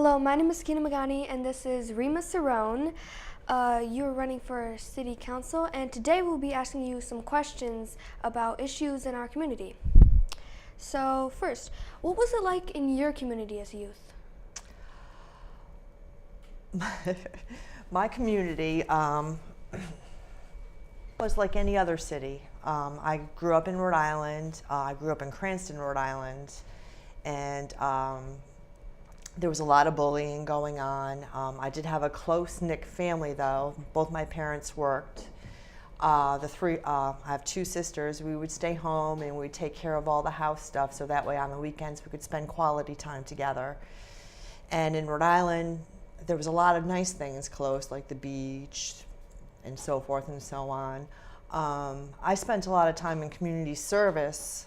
Hello, my name is Sakeena Meghani, and this is Rima Cerrone. You're running for City Council, and today we'll be asking you some questions about issues in our community. So first, what was it like in your community as a youth? My community was like any other city. I grew up in Rhode Island. I grew up in Cranston, Rhode Island, and there was a lot of bullying going on. I did have a close-knit family, though. Both my parents worked. I have two sisters. We would stay home and we'd take care of all the house stuff, so that way on the weekends we could spend quality time together. And in Rhode Island, there was a lot of nice things close, like the beach and so forth and so on. I spent a lot of time in community service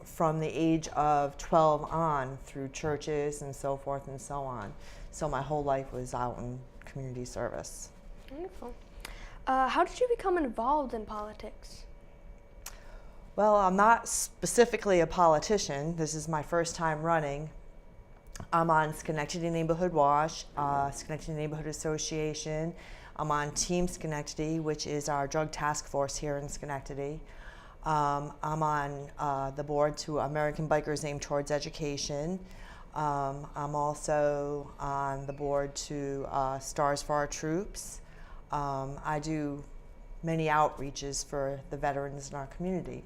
from the age of 12 on through churches and so forth and so on. So my whole life was out in community service. Wonderful. How did you become involved in politics? Well, I'm not specifically a politician. This is my first time running. I'm on Schenectady Neighborhood Watch, Schenectady Neighborhood Association. I'm on Team Schenectady, which is our drug task force here in Schenectady. I'm on the board to American Bikers Aimed Towards Education. I'm also on the board to Stars for Our Troops. I do many outreaches for the veterans in our community.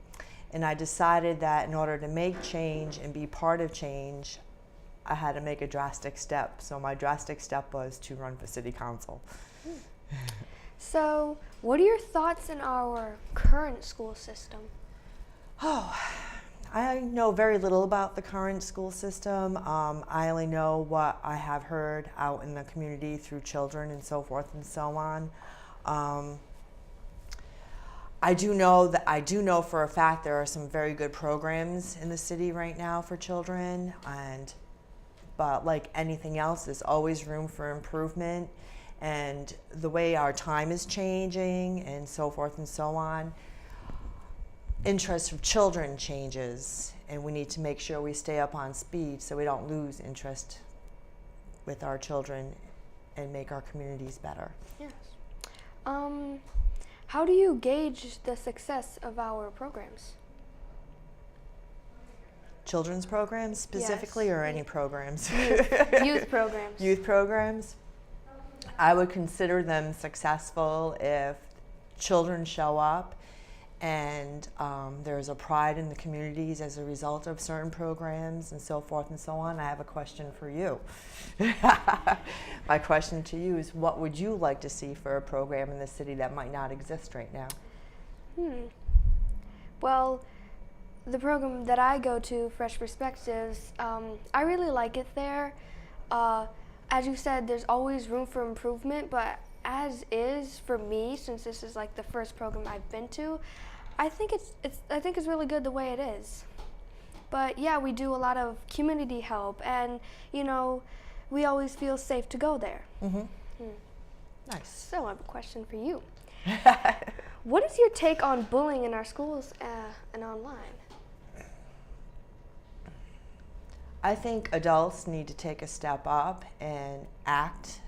And I decided that in order to make change and be part of change, I had to make a drastic step. So my drastic step was to run for city council. So, what are your thoughts on our current school system? Oh, I know very little about the current school system. I only know what I have heard out in the community through children and so forth and so on. I do know for a fact there are some very good programs in the city right now for children, but like anything else, there's always room for improvement. And the way our time is changing and so forth and so on, interest of children changes, and we need to make sure we stay up on speed so we don't lose interest with our children and make our communities better. Yes. How do you gauge the success of our programs? Children's programs specifically, yes. Or any programs? Youth programs. Youth programs. I would consider them successful if children show up and there's a pride in the communities as a result of certain programs and so forth and so on. I have a question for you. My question to you is, what would you like to see for a program in the city that might not exist right now? Well, the program that I go to, Fresh Perspectives, I really like it there. As you said, there's always room for improvement, but as is for me, since this is like the first program I've been to, I think it's really good the way it is. But yeah, we do a lot of community help, and we always feel safe to go there. Nice. So I have a question for you. What is your take on bullying in our schools and online? I think adults need to take a step up and act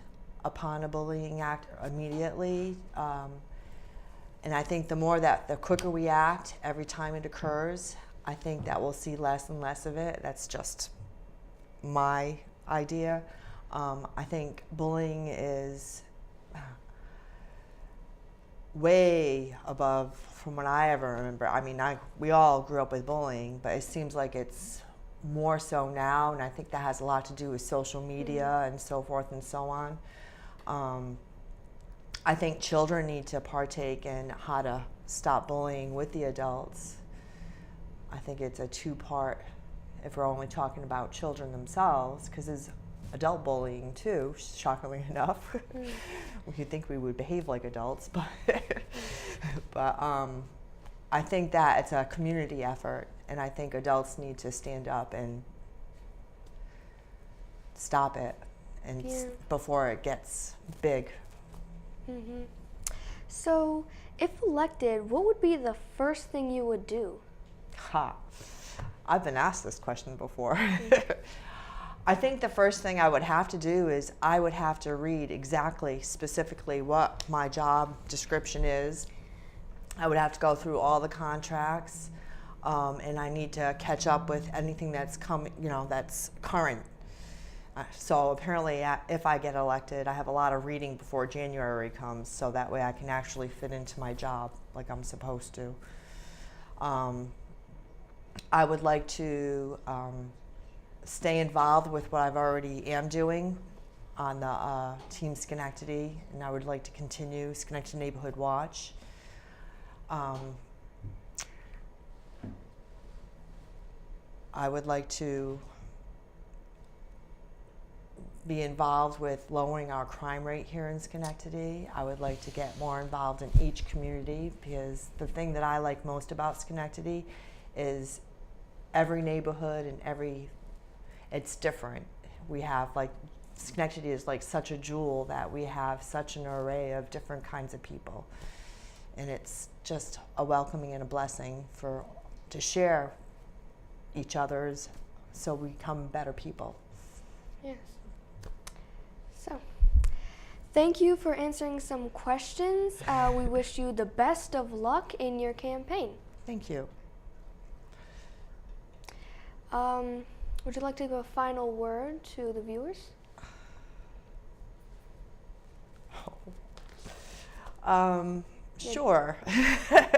upon a bullying act immediately. And I think the quicker we act every time it occurs, I think that we'll see less and less of it. That's just my idea. I think bullying is way above from what I ever remember. I mean, we all grew up with bullying, but it seems like it's more so now, and I think that has a lot to do with social media and so forth and so on. I think children need to partake in how to stop bullying with the adults. I think it's a two-part, if we're only talking about children themselves, because there's adult bullying too, shockingly enough. You'd think we would behave like adults, but I think that it's a community effort, and I think adults need to stand up and stop it before it gets big. So, if elected, what would be the first thing you would do? I've been asked this question before. I think the first thing I would have to do is I would have to read exactly, specifically what my job description is. I would have to go through all the contracts, and I need to catch up with anything that's coming, that's current. So apparently, if I get elected, I have a lot of reading before January comes, so that way I can actually fit into my job like I'm supposed to. I would like to stay involved with what I've already am doing on the Team Schenectady, and I would like to continue Schenectady Neighborhood Watch. I would like to be involved with lowering our crime rate here in Schenectady. I would like to get more involved in each community, because the thing that I like most about Schenectady is every neighborhood and it's different. We have Schenectady is like such a jewel that we have such an array of different kinds of people. And it's just a welcoming and a blessing to share each other's, so we become better people. Yes. So, thank you for answering some questions. We wish you the best of luck in your campaign. Thank you. Would you like to give a final word to the viewers? Sure.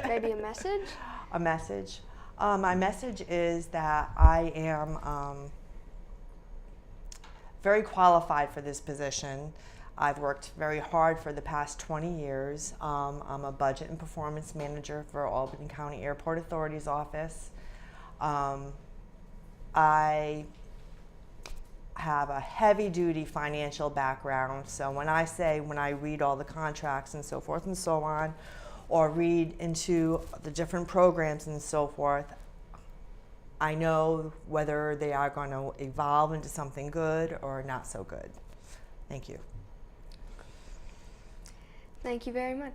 Maybe a message? A message. My message is that I am very qualified for this position. I've worked very hard for the past 20 years. I'm a budget and performance manager for Albany County Airport Authority's office. I have a heavy-duty financial background, so when I read all the contracts and so forth and so on, or read into the different programs and so forth, I know whether they are going to evolve into something good or not so good. Thank you. Thank you very much.